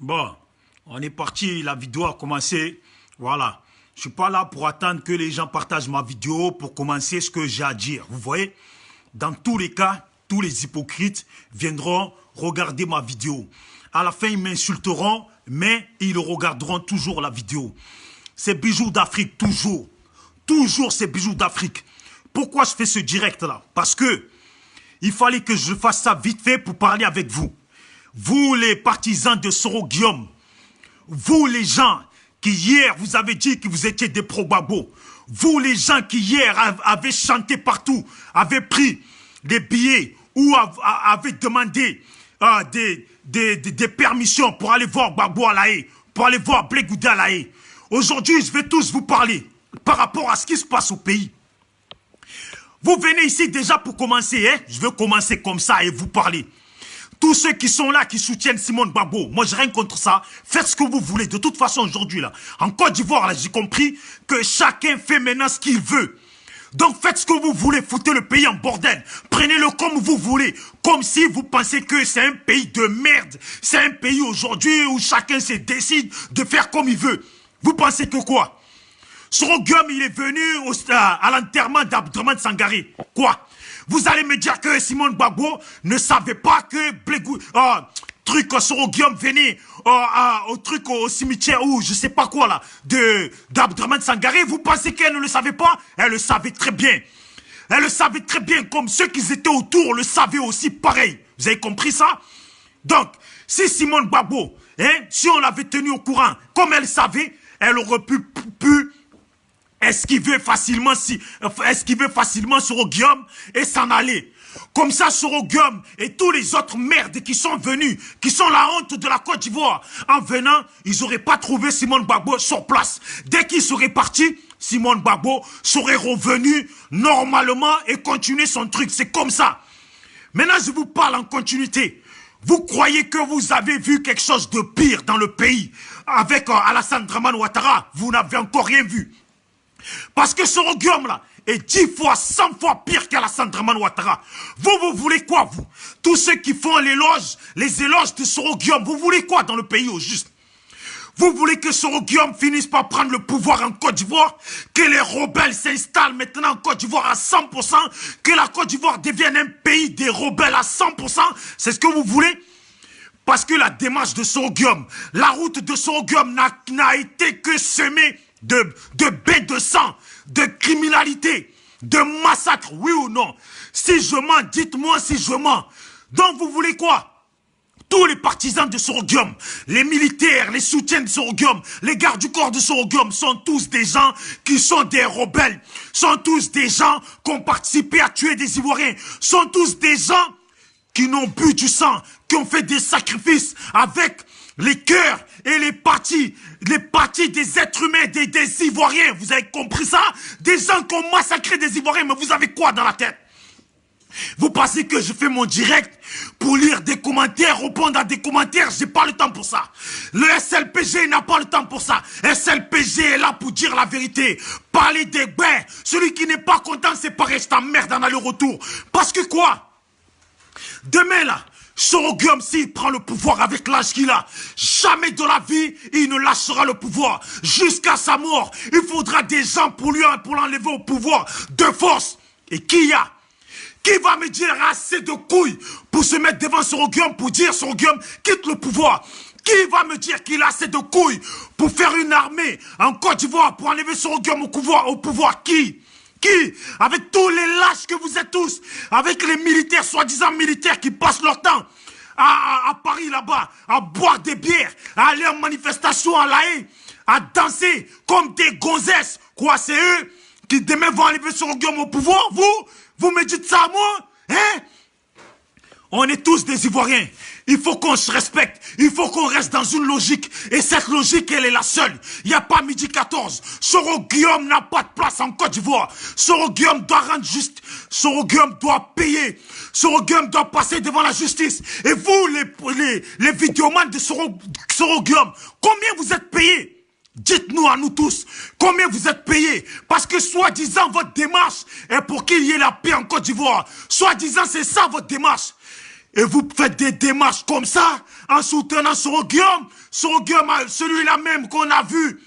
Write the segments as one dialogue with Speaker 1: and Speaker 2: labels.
Speaker 1: Bon, on est parti, la vidéo a commencé. Voilà. Je suis pas là pour attendre que les gens partagent ma vidéo pour commencer ce que j'ai à dire. Vous voyez? Dans tous les cas, tous les hypocrites viendront regarder ma vidéo. À la fin, ils m'insulteront, mais ils regarderont toujours la vidéo. C'est bijoux d'Afrique, toujours. Toujours ces bijoux d'Afrique. Pourquoi je fais ce direct-là? Parce que il fallait que je fasse ça vite fait pour parler avec vous. Vous, les partisans de Soro Guillaume, vous, les gens qui hier vous avez dit que vous étiez des pro-Gbagbo, vous, les gens qui hier avez chanté partout, avez pris des billets ou avez demandé des permissions pour aller voir Gbagbo à La Haye, pour aller voir Blé Goudé à La Haye. Aujourd'hui, je vais tous vous parler par rapport à ce qui se passe au pays. Vous venez ici déjà pour commencer, hein? Je vais commencer comme ça et vous parler. Tous ceux qui sont là, qui soutiennent Simone Gbagbo, moi j'ai rien contre ça, faites ce que vous voulez. De toute façon aujourd'hui là, en Côte d'Ivoire là, j'ai compris que chacun fait maintenant ce qu'il veut. Donc faites ce que vous voulez, foutez le pays en bordel. Prenez-le comme vous voulez, comme si vous pensez que c'est un pays de merde. C'est un pays aujourd'hui où chacun se décide de faire comme il veut. Vous pensez que quoi? Soro Guillaume, il est venu à l'enterrement d'Abdraman Sangaré. Quoi? Vous allez me dire que Simone Gbagbo ne savait pas que Soro Guillaume venait au cimetière ou je sais pas quoi là, d'Abdraman Sangaré. Vous pensez qu'elle ne le savait pas? Elle le savait très bien. Elle le savait très bien, comme ceux qui étaient autour le savaient aussi pareil. Vous avez compris ça? Donc, si Simone Gbagbo, si on l'avait tenu au courant, comme elle savait, elle aurait pu esquiver facilement Soro Guillaume et s'en aller. Comme ça, Soro Guillaume et tous les autres merdes qui sont venus, qui sont la honte de la Côte d'Ivoire, en venant, ils n'auraient pas trouvé Simone Gbagbo sur place. Dès qu'ils seraient partis, Simone Gbagbo serait revenu normalement et continuer son truc. C'est comme ça. Maintenant, je vous parle en continuité. Vous croyez que vous avez vu quelque chose de pire dans le pays avec Alassane Dramane Ouattara? Vous n'avez encore rien vu. Parce que Soro Guillaume là est 10 fois, 100 fois pire qu'Alassane Dramane Ouattara. Vous voulez quoi, vous? Tous ceux qui font les éloges de Soro Guillaume, vous voulez quoi dans le pays au juste? Vous voulez que Soro Guillaume finisse par prendre le pouvoir en Côte d'Ivoire? Que les rebelles s'installent maintenant en Côte d'Ivoire à 100%? Que la Côte d'Ivoire devienne un pays des rebelles à 100%? C'est ce que vous voulez? Parce que la démarche de Soro Guillaume, la route de Soro Guillaume n'a été que semée de bains de sang, de criminalité, de massacre, oui ou non? Si je mens, dites-moi si je mens. Donc vous voulez quoi? Tous les partisans de Soro Guillaume, les militaires, les soutiens de Soro Guillaume, les gardes du corps de Soro Guillaume sont tous des gens qui sont des rebelles, sont tous des gens qui ont participé à tuer des Ivoiriens, sont tous des gens qui n'ont bu du sang, qui ont fait des sacrifices avec les cœurs et les parties des êtres humains, des Ivoiriens. Vous avez compris ça? Des gens qui ont massacré des Ivoiriens, mais vous avez quoi dans la tête? Vous pensez que je fais mon direct pour lire des commentaires, répondre à des commentaires? J'ai pas le temps pour ça. Le SLPG n'a pas le temps pour ça. SLPG est là pour dire la vérité. Parler des bains. Celui qui n'est pas content, c'est pareil, je t'emmerde en aller-retour. Parce que quoi? Demain là, Soro Guillaume, s'il prend le pouvoir avec l'âge qu'il a, jamais de la vie, il ne lâchera le pouvoir. Jusqu'à sa mort, il faudra des gens pour l'enlever au pouvoir de force. Et qui va me dire assez de couilles pour se mettre devant Soro Guillaume pour dire Soro Guillaume quitte le pouvoir? Qui va me dire qu'il a assez de couilles pour faire une armée en Côte d'Ivoire pour enlever Soro Guillaume au pouvoir? Qui? Avec tous les lâches que vous êtes tous, avec les militaires, soi-disant militaires qui passent leur temps à Paris là-bas, à boire des bières, à aller en manifestation à La Haye, à danser comme des gonzesses. Quoi, c'est eux qui demain vont enlever Soro Guillaume au pouvoir? Vous me dites ça à moi? Hein? On est tous des Ivoiriens. Il faut qu'on se respecte. Il faut qu'on reste dans une logique. Et cette logique, elle est la seule. Il n'y a pas midi 14. Soro Guillaume n'a pas de place en Côte d'Ivoire. Soro Guillaume doit rendre juste. Soro Guillaume doit payer. Soro Guillaume doit passer devant la justice. Et vous, les vidéomans de Soro Guillaume, combien vous êtes payés? Dites-nous à nous tous, combien vous êtes payés? Parce que soi-disant votre démarche est pour qu'il y ait la paix en Côte d'Ivoire. Soi-disant c'est ça votre démarche. Et vous faites des démarches comme ça, en soutenant Soro Guillaume, celui-là même qu'on a vu,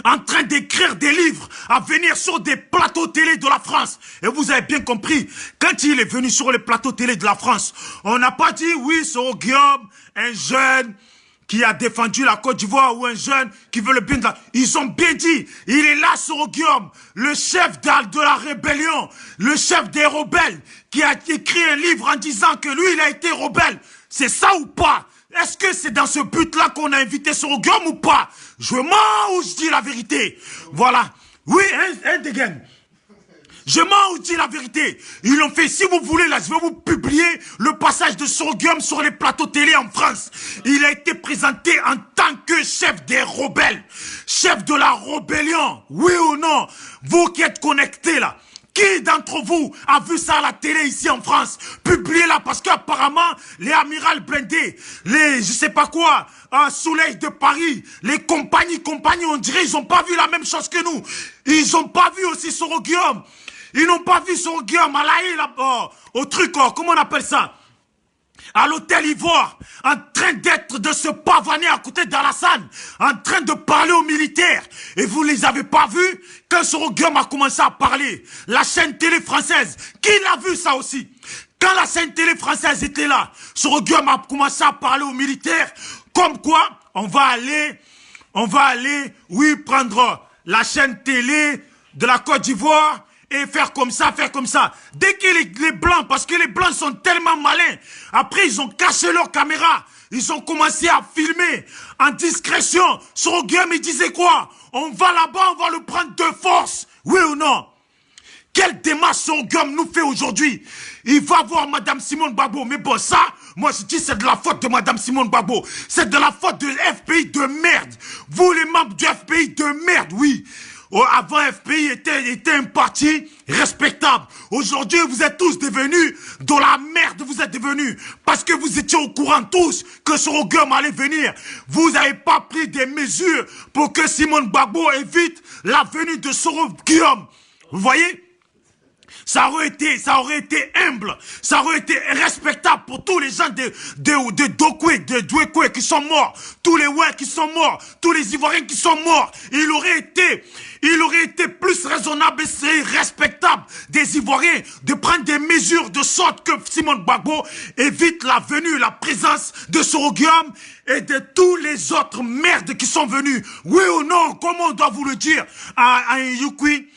Speaker 1: en train d'écrire des livres, à venir sur des plateaux télé de la France. Et vous avez bien compris, quand il est venu sur les plateaux télé de la France, on n'a pas dit, oui, Soro Guillaume, un jeune qui a défendu la Côte d'Ivoire ou un jeune qui veut le bien de la... Ils ont bien dit, il est là, Soro Guillaume, le chef de la rébellion, le chef des rebelles, qui a écrit un livre en disant que lui, il a été rebelle. C'est ça ou pas? Est-ce que c'est dans ce but-là qu'on a invité Soro Guillaume ou pas? Je mens ou je dis la vérité? Voilà. Oui, un dégain. Je mens ou je dis la vérité? Ils l'ont fait. Si vous voulez, là, je vais vous publier le passage de Soro Guillaume sur les plateaux télé en France. Il a été présenté en tant que chef des rebelles. Chef de la rébellion. Oui ou non? Vous qui êtes connectés, là. Qui d'entre vous a vu ça à la télé ici en France? Publiez-la parce qu'apparemment, les amiral blindés, les je sais pas quoi, Soleil de Paris, les compagnies, on dirait ils ont pas vu la même chose que nous. Ils ont pas vu aussi Soro Guillaume. Ils n'ont pas vu Soro Guillaume à la haie, là, au truc, comment on appelle ça? À l'hôtel Ivoire, en train de se pavaner à côté d'Alassane, en train de parler aux militaires. Et vous les avez pas vus quand Soro Guillaume a commencé à parler. La chaîne télé française, qui l'a vu ça aussi? Quand la chaîne télé française était là, Soro Guillaume a commencé à parler aux militaires, comme quoi on va aller, oui, prendre la chaîne télé de la Côte d'Ivoire, et faire comme ça, Dès que les Blancs, parce que les Blancs sont tellement malins, après ils ont caché leur caméra, ils ont commencé à filmer en discrétion. Soro Guillaume, il disait quoi? On va là-bas, on va le prendre de force. Oui ou non? Quelle démarche Soro Guillaume nous fait aujourd'hui? Il va voir Madame Simone Gbagbo. Mais bon, ça, moi je dis c'est de la faute de Madame Simone Gbagbo. C'est de la faute de FPI de merde. Vous les membres du FPI de merde, oui. Avant, FPI était un parti respectable. Aujourd'hui, vous êtes tous devenus dans la merde, vous êtes devenus. Parce que vous étiez au courant tous que Soro Guillaume allait venir. Vous n'avez pas pris des mesures pour que Simone Gbagbo évite la venue de Soro Guillaume. Vous voyez? Ça aurait été humble, ça aurait été respectable pour tous les gens de Dokwe, de Douekwe qui sont morts, tous les Ouè qui sont morts, tous les Ivoiriens qui sont morts. Il aurait été plus raisonnable et respectable des Ivoiriens de prendre des mesures de sorte que Simone Gbagbo évite la venue, la présence de Soro Guillaume et de tous les autres merdes qui sont venus. Oui ou non, comment on doit vous le dire à Yukwi?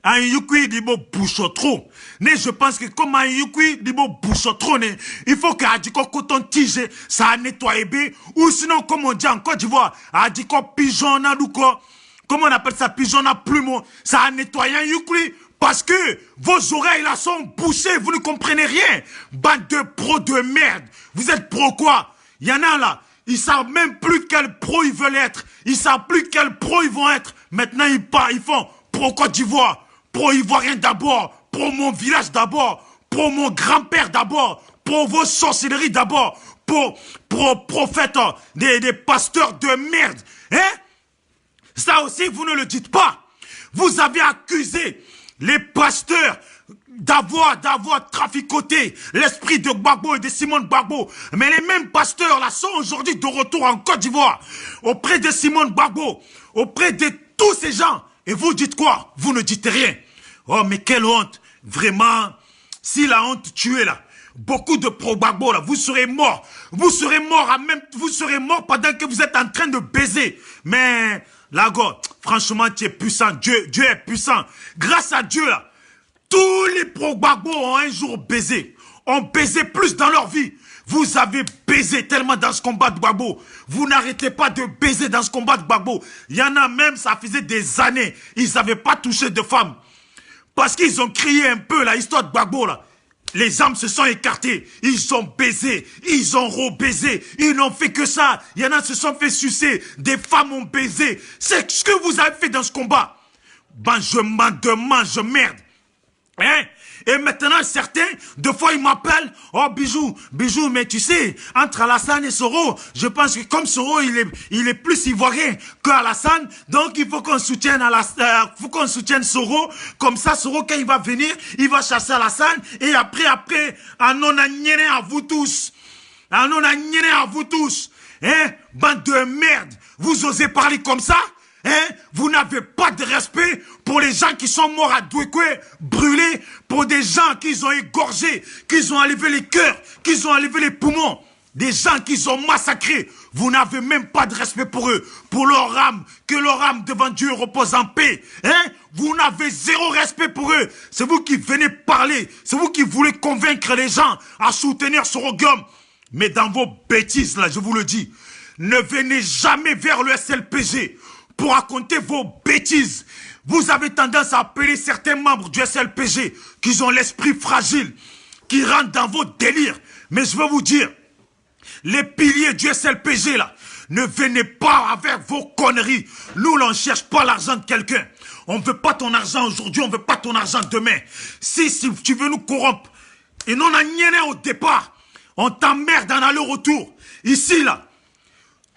Speaker 1: Un Yukwi libo bouchotro. Mais je pense que comme un Yukwi libo bouchotro, il faut qu'à Adiko coton tige, ça a nettoyé B, ou sinon, comme on dit en Côte d'Ivoire, Adiko pigeon à louko, comment on appelle ça, pigeon à plumeau, ça a nettoyé un Yukwi, parce que vos oreilles là sont bouchées, vous ne comprenez rien. Bande de pros de merde. Vous êtes pro quoi? Il y en a là, ils savent même plus quel pro ils veulent être, ils savent plus quel pro ils vont être. Maintenant ils font pro Côte d'Ivoire. Pro-Ivoirien d'abord, pour mon village d'abord, pour mon grand-père d'abord, pour vos sorcelleries d'abord, pour prophètes, des pasteurs de merde. Hein? Ça aussi, vous ne le dites pas. Vous avez accusé les pasteurs d'avoir traficoté l'esprit de Gbagbo et de Simone Gbagbo. Mais les mêmes pasteurs là sont aujourd'hui de retour en Côte d'Ivoire, auprès de Simone Gbagbo, auprès de tous ces gens. Et vous dites quoi? Vous ne dites rien. Oh, mais quelle honte. Vraiment, si la honte tuait là, beaucoup de pro-Gbagbo là, vous serez morts. Vous serez morts pendant que vous êtes en train de baiser. Mais, là, go, franchement, tu es puissant. Dieu est puissant. Grâce à Dieu là, tous les pro-Gbagbo ont un jour baisé. Ont baisé plus dans leur vie. Vous avez baisé tellement dans ce combat de Gbagbo. Vous n'arrêtez pas de baiser dans ce combat de Gbagbo. Il y en a même, ça faisait des années, ils n'avaient pas touché de femmes. Parce qu'ils ont crié un peu la histoire de Gbagbo là. Les âmes se sont écartées. Ils ont baisé. Ils ont rebaisé. Ils n'ont fait que ça. Il y en a se sont fait sucer. Des femmes ont baisé. C'est ce que vous avez fait dans ce combat. Ben, je m'en demande, je merde. Hein? Et maintenant, certains, deux fois, ils m'appellent. Oh, Bijou, mais tu sais, entre Alassane et Soro, je pense que comme Soro, il est plus ivoirien qu'Alassane, donc il faut qu'on soutienne Soro. Comme ça, Soro, quand il va venir, il va chasser Alassane. Et après, on a niéré à vous tous. On a niéré à vous tous. Hein? Bande de merde. Vous osez parler comme ça? Hein? Vous n'avez pas de respect pour les gens qui sont morts à Douekoué, brûlés, pour des gens qu'ils ont égorgés, qu'ils ont enlevé les cœurs, qu'ils ont enlevé les poumons, des gens qu'ils ont massacrés. Vous n'avez même pas de respect pour eux, pour leur âme, que leur âme devant Dieu repose en paix. Hein? Vous n'avez zéro respect pour eux. C'est vous qui venez parler, c'est vous qui voulez convaincre les gens à soutenir Soroguium. Mais dans vos bêtises là, je vous le dis, ne venez jamais vers le SLPG pour raconter vos bêtises. Vous avez tendance à appeler certains membres du SLPG qui ont l'esprit fragile, qui rentrent dans vos délires. Mais je veux vous dire, les piliers du SLPG là, ne venez pas avec vos conneries. Nous, on ne cherche pas l'argent de quelqu'un. On ne veut pas ton argent aujourd'hui, on ne veut pas ton argent demain. Si tu veux nous corrompre, et non, on a rien au départ, on t'emmerde en aller-retour. Ici là,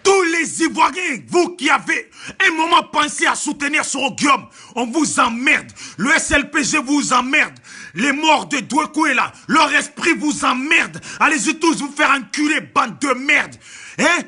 Speaker 1: tous les Ivoiriens, vous qui avez un moment pensé à soutenir Soroguium, on vous emmerde. Le SLPG vous emmerde. Les morts de Douekoué là, leur esprit vous emmerde. Allez-y tous vous faire enculer, bande de merde. Hein?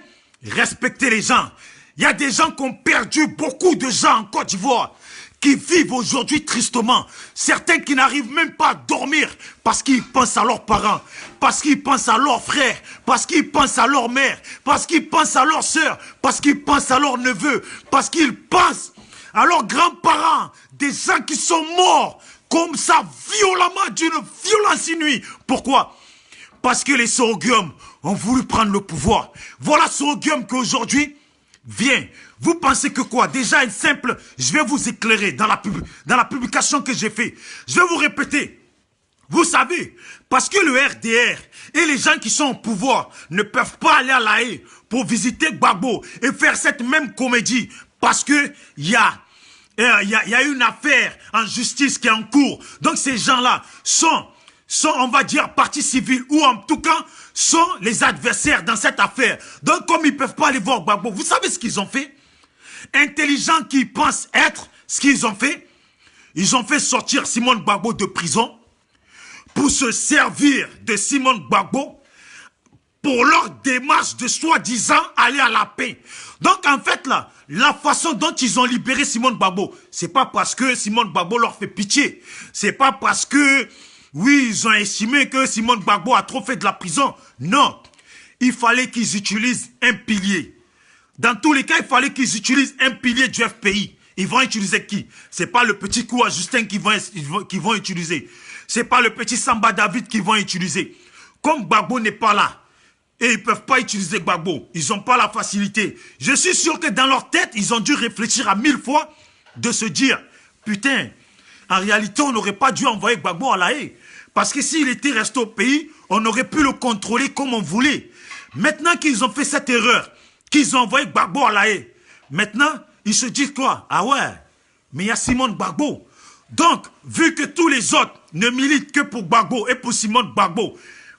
Speaker 1: Respectez les gens. Il y a des gens qui ont perdu, beaucoup de gens en Côte d'Ivoire, qui vivent aujourd'hui tristement. Certains qui n'arrivent même pas à dormir parce qu'ils pensent à leurs parents, parce qu'ils pensent à leurs frères, parce qu'ils pensent à leur mère, parce qu'ils pensent à leurs sœurs, parce qu'ils pensent à leurs neveux, parce qu'ils pensent à leurs grands-parents, des gens qui sont morts comme ça violemment d'une violence inouïe. Pourquoi? Parce que les Soroguium ont voulu prendre le pouvoir. Voilà Soroguium qu'aujourd'hui vient. Vous pensez que quoi? Déjà une simple... Je vais vous éclairer dans la publication que j'ai fait. Je vais vous répéter. Vous savez, parce que le RDR et les gens qui sont au pouvoir ne peuvent pas aller à La Haye pour visiter Gbagbo et faire cette même comédie. Parce que il y a une affaire en justice qui est en cours. Donc ces gens-là sont, on va dire, partie civile ou en tout cas, sont les adversaires dans cette affaire. Donc comme ils ne peuvent pas aller voir Gbagbo, vous savez ce qu'ils ont fait? Intelligents qui pensent être ce qu'ils ont fait, ils ont fait sortir Simone Gbagbo de prison pour se servir de Simone Gbagbo pour leur démarche de soi-disant aller à la paix. Donc en fait là, la façon dont ils ont libéré Simone Gbagbo, c'est pas parce que Simone Gbagbo leur fait pitié, c'est pas parce que, oui, ils ont estimé que Simone Gbagbo a trop fait de la prison. Non, il fallait qu'ils utilisent un pilier. Dans tous les cas, il fallait qu'ils utilisent un pilier du FPI. Ils vont utiliser qui? C'est pas le petit coup à Justin qu'ils vont utiliser. C'est pas le petit Samba David qu'ils vont utiliser. Comme Gbagbo n'est pas là, et ils peuvent pas utiliser Gbagbo, ils n'ont pas la facilité. Je suis sûr que dans leur tête, ils ont dû réfléchir à 1000 fois de se dire, putain, en réalité, on n'aurait pas dû envoyer Gbagbo à La Haye. Parce que s'il était resté au pays, on aurait pu le contrôler comme on voulait. Maintenant qu'ils ont fait cette erreur, qu'ils ont envoyé Gbagbo à La Haye. Maintenant, ils se disent quoi? Ah ouais, mais il y a Simone Gbagbo. Donc, vu que tous les autres ne militent que pour Gbagbo et pour Simone Gbagbo,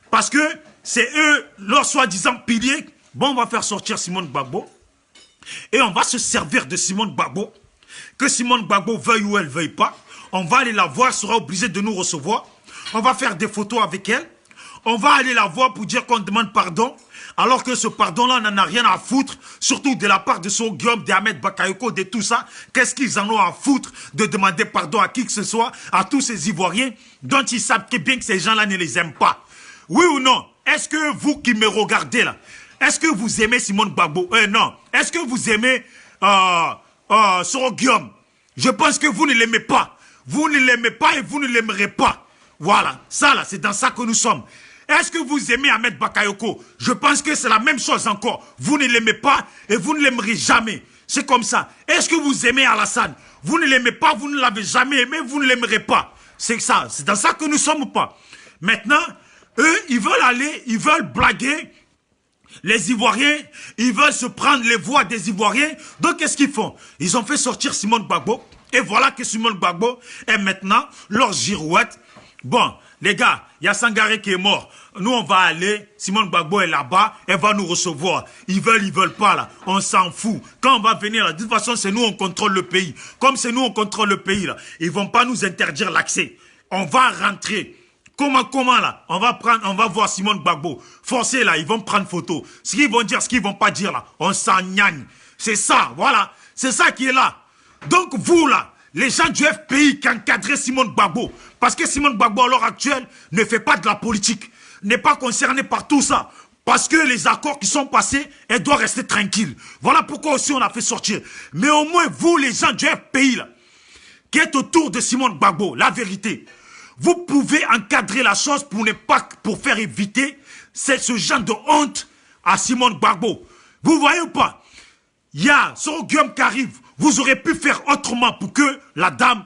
Speaker 1: parce que c'est eux, leurs soi-disant piliers, bon, on va faire sortir Simone Gbagbo et on va se servir de Simone Gbagbo. Que Simone Gbagbo veuille ou elle veuille pas, on va aller la voir, elle sera obligée de nous recevoir. On va faire des photos avec elle. On va aller la voir pour dire qu'on demande pardon. Alors que ce pardon-là n'en a rien à foutre, surtout de la part de Soroguium, d'Ahmed Bakayoko, de tout ça. Qu'est-ce qu'ils en ont à foutre de demander pardon à qui que ce soit, à tous ces Ivoiriens, dont ils savent bien que ces gens-là ne les aiment pas. Oui ou non? Est-ce que vous qui me regardez là, est-ce que vous aimez Simone Gbagbo? Non. Est-ce que vous aimez Soroguium? Je pense que vous ne l'aimez pas. Vous ne l'aimez pas et vous ne l'aimerez pas. Voilà, ça là, c'est dans ça que nous sommes. Est-ce que vous aimez Ahmed Bakayoko? Je pense que c'est la même chose encore. Vous ne l'aimez pas et vous ne l'aimerez jamais. C'est comme ça. Est-ce que vous aimez Alassane? Vous ne l'aimez pas, vous ne l'avez jamais aimé, vous ne l'aimerez pas. C'est ça, c'est dans ça que nous sommes ou pas. Maintenant, eux, ils veulent aller, ils veulent blaguer les Ivoiriens, ils veulent se prendre les voix des Ivoiriens. Donc, qu'est-ce qu'ils font? Ils ont fait sortir Simone Gbagbo. Et voilà que Simone Gbagbo est maintenant leur girouette Bon, les gars, il y a Sangaré qui est mort. Nous, on va aller. Simone Gbagbo est là-bas. Elle va nous recevoir. Ils veulent pas, là. On s'en fout. Quand on va venir, là, de toute façon, c'est nous, on contrôle le pays. Comme c'est nous, on contrôle le pays, là, ils vont pas nous interdire l'accès. On va rentrer. Comment, là? On va voir Simone Gbagbo. Forcé, là, ils vont prendre photo. Ce qu'ils vont dire, ce qu'ils vont pas dire, là, on s'en gagne. C'est ça, voilà. C'est ça qui est là. Donc, vous, là, les gens du FPI qui encadraient Simone Gbagbo, parce que Simone Gbagbo, à l'heure actuelle, ne fait pas de la politique, n'est pas concerné par tout ça. Parce que les accords qui sont passés, elle doit rester tranquille. Voilà pourquoi aussi on a fait sortir. Mais au moins, vous, les gens du FPI, là, qui êtes autour de Simone Gbagbo, la vérité, vous pouvez encadrer la chose pour faire éviter ce genre de honte à Simone Gbagbo. Vous voyez ou pas? Il y a Soro Guillaume qui arrive. Vous aurez pu faire autrement pour que la dame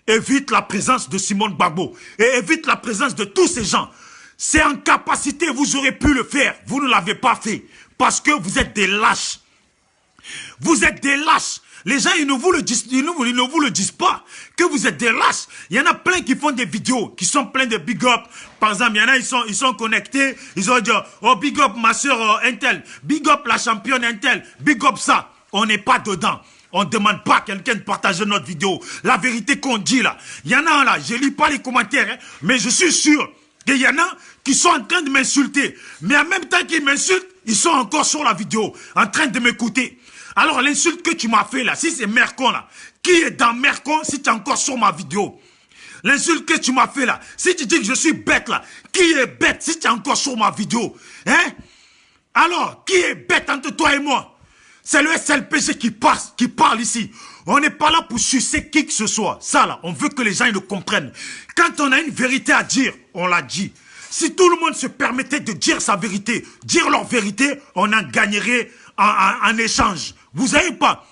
Speaker 1: évite la présence de Simone Gbagbo et évite la présence de tous ces gens. C'est en capacité, vous aurez pu le faire. Vous ne l'avez pas fait parce que vous êtes des lâches. Vous êtes des lâches. Les gens, ils ne vous le disent pas, que vous êtes des lâches. Il y en a plein qui font des vidéos, qui sont pleins de big up. Par exemple, il y en a, ils sont connectés, ils ont dit, oh, big up ma soeur Intel, big up la championne Intel, big up ça. On n'est pas dedans. On ne demande pas à quelqu'un de partager notre vidéo. La vérité qu'on dit là, il y en a là, je lis pas les commentaires, hein, mais je suis sûr qu'il y en a qui sont en train de m'insulter. Mais en même temps qu'ils m'insultent, ils sont encore sur la vidéo, en train de m'écouter. Alors l'insulte que tu m'as fait là, si c'est Mercon là, qui est dans Mercon si tu es encore sur ma vidéo? L'insulte que tu m'as fait là, si tu dis que je suis bête là, qui est bête si tu es encore sur ma vidéo? Hein? Alors, qui est bête entre toi et moi? C'est le SLPG qui parle ici. On n'est pas là pour sucer qui que ce soit. Ça là, on veut que les gens ils le comprennent. Quand on a une vérité à dire, on l'a dit. Si tout le monde se permettait de dire sa vérité, dire leur vérité, on en gagnerait en échange. Vous savez pas?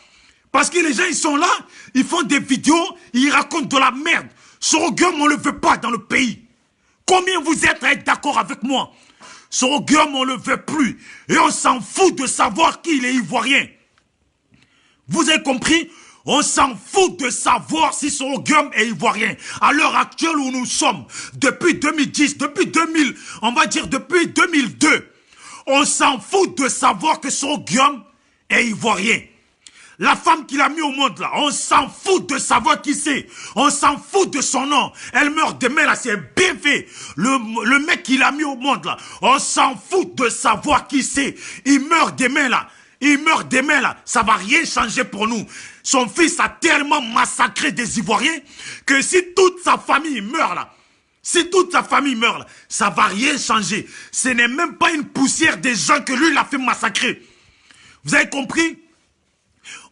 Speaker 1: Parce que les gens, ils sont là, ils font des vidéos, ils racontent de la merde. Soro Guillaume, on ne le veut pas dans le pays. Combien vous êtes à être d'accord avec moi? Soro Guillaume, on ne le veut plus. Et on s'en fout de savoir qu'il est ivoirien. Vous avez compris? On s'en fout de savoir si Soro Guillaume est ivoirien. À l'heure actuelle où nous sommes, depuis 2010, depuis 2000, on va dire depuis 2002, on s'en fout de savoir que Soro Guillaume est ivoirien. La femme qu'il a mis au monde là, on s'en fout de savoir qui c'est. On s'en fout de son nom. Elle meurt demain là, c'est bien fait. Le mec qu'il a mis au monde là, on s'en fout de savoir qui c'est. Il meurt demain là. Il meurt demain là. Ça va rien changer pour nous. Son fils a tellement massacré des Ivoiriens que si toute sa famille meurt là, si toute sa famille meurt là, ça va rien changer. Ce n'est même pas une poussière des gens que lui l'a fait massacrer. Vous avez compris?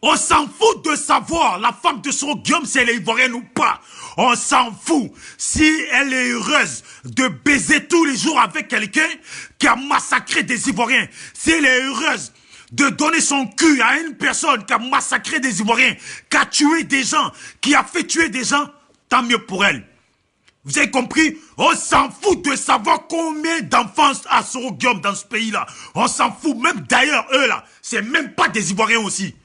Speaker 1: On s'en fout de savoir la femme de Soro Guillaume si elle est ivoirienne ou pas. On s'en fout si elle est heureuse de baiser tous les jours avec quelqu'un qui a massacré des Ivoiriens. Si elle est heureuse de donner son cul à une personne qui a massacré des Ivoiriens, qui a tué des gens, qui a fait tuer des gens, tant mieux pour elle. Vous avez compris? On s'en fout de savoir combien d'enfants a Soro Guillaume dans ce pays-là. On s'en fout. Même d'ailleurs, eux là, c'est même pas des Ivoiriens aussi.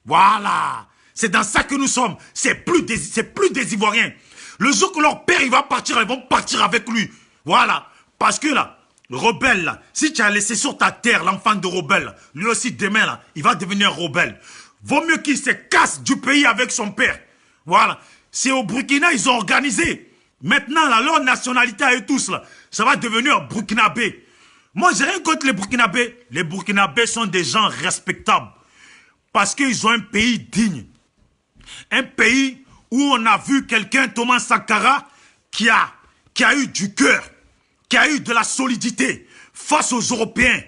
Speaker 1: Voilà. C'est dans ça que nous sommes. C'est plus des Ivoiriens. Le jour que leur père il va partir, ils vont partir avec lui. Voilà. Parce que là, le rebelle là, si tu as laissé sur ta terre l'enfant de rebelle, lui aussi demain là, il va devenir rebelle. Vaut mieux qu'il se casse du pays avec son père. Voilà. C'est au Burkina, ils ont organisé. Maintenant, là, leur nationalité à eux tous, là, ça va devenir burkinabé. Moi, j'ai rien contre les burkinabés. Les burkinabés sont des gens respectables. Parce qu'ils ont un pays digne. Un pays où on a vu quelqu'un, Thomas Sankara, qui a eu du cœur, qui a eu de la solidité face aux Européens.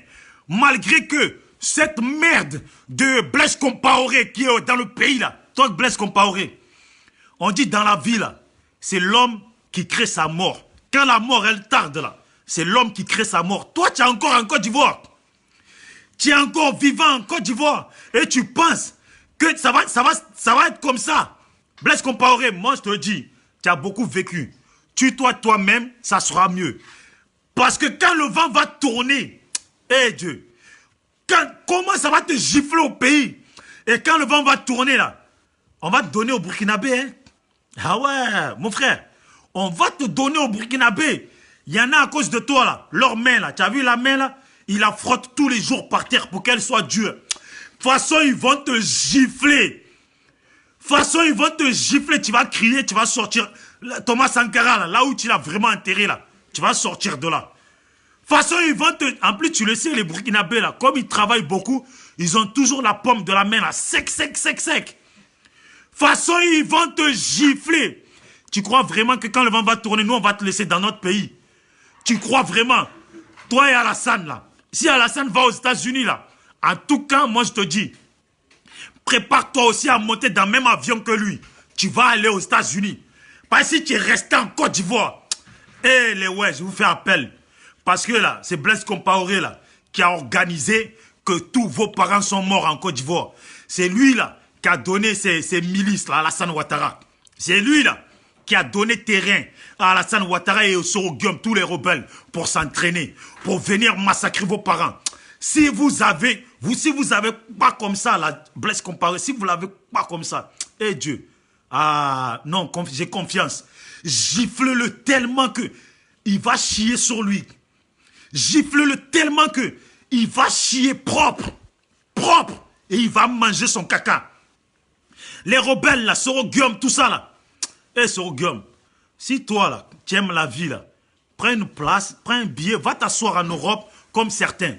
Speaker 1: Malgré que cette merde de Blaise Compaoré qui est dans le pays, là, toi, Blaise Compaoré, on dit dans la vie, là, c'est l'homme qui crée sa mort. Quand la mort, elle tarde, là, c'est l'homme qui crée sa mort. Toi, tu es encore en Côte d'Ivoire. Tu es encore vivant en Côte d'Ivoire. Et tu penses que ça va être comme ça. Blaise Compaoré, moi, je te dis, tu as beaucoup vécu. Tue-toi toi-même, ça sera mieux. Parce que quand le vent va tourner, eh Dieu, comment ça va te gifler au pays? Et quand le vent va tourner, là, on va te donner au Burkinabé, hein? Ah ouais, mon frère. On va te donner au Burkinabé. Il y en a à cause de toi, là. Leur main, là. Tu as vu la main, là? Ils la frottent tous les jours par terre pour qu'elle soit dure. De toute façon, ils vont te gifler. De toute façon, ils vont te gifler. Tu vas crier, tu vas sortir. Thomas Sankara, là où tu l'as vraiment enterré, là. Tu vas sortir de là. De toute façon, ils vont te... En plus, tu le sais, les Burkinabés, là, comme ils travaillent beaucoup, ils ont toujours la paume de la main, là. Sec, sec, sec, sec. De toute façon, ils vont te gifler. Tu crois vraiment que quand le vent va tourner, nous, on va te laisser dans notre pays? Tu crois vraiment? Toi et Alassane, là. Si Alassane va aux États-Unis, là, en tout cas, moi, je te dis, prépare-toi aussi à monter dans le même avion que lui. Tu vas aller aux États-Unis. Parce que si tu es resté en Côte d'Ivoire, eh, les ouais, je vous fais appel. Parce que là, c'est Blaise Compaoré, là, qui a organisé que tous vos parents sont morts en Côte d'Ivoire. C'est lui, là, qui a donné ces milices, là, à Alassane Ouattara. C'est lui, là, qui a donné terrain à Alassane Ouattara et au Soro Guillaume, tous les rebelles, pour s'entraîner, pour venir massacrer vos parents. Si vous avez pas comme ça, là, Blaise Compaoré, si vous l'avez pas comme ça, eh Dieu, ah non, j'ai confiance. Gifle-le tellement que il va chier sur lui. Gifle-le tellement que il va chier propre, et il va manger son caca. Les rebelles, là, Soro Guillaume, tout ça, là. Eh, Soro Guillaume, si toi, là, tu aimes la vie, là, prends une place, prends un billet, va t'asseoir en Europe, comme certains.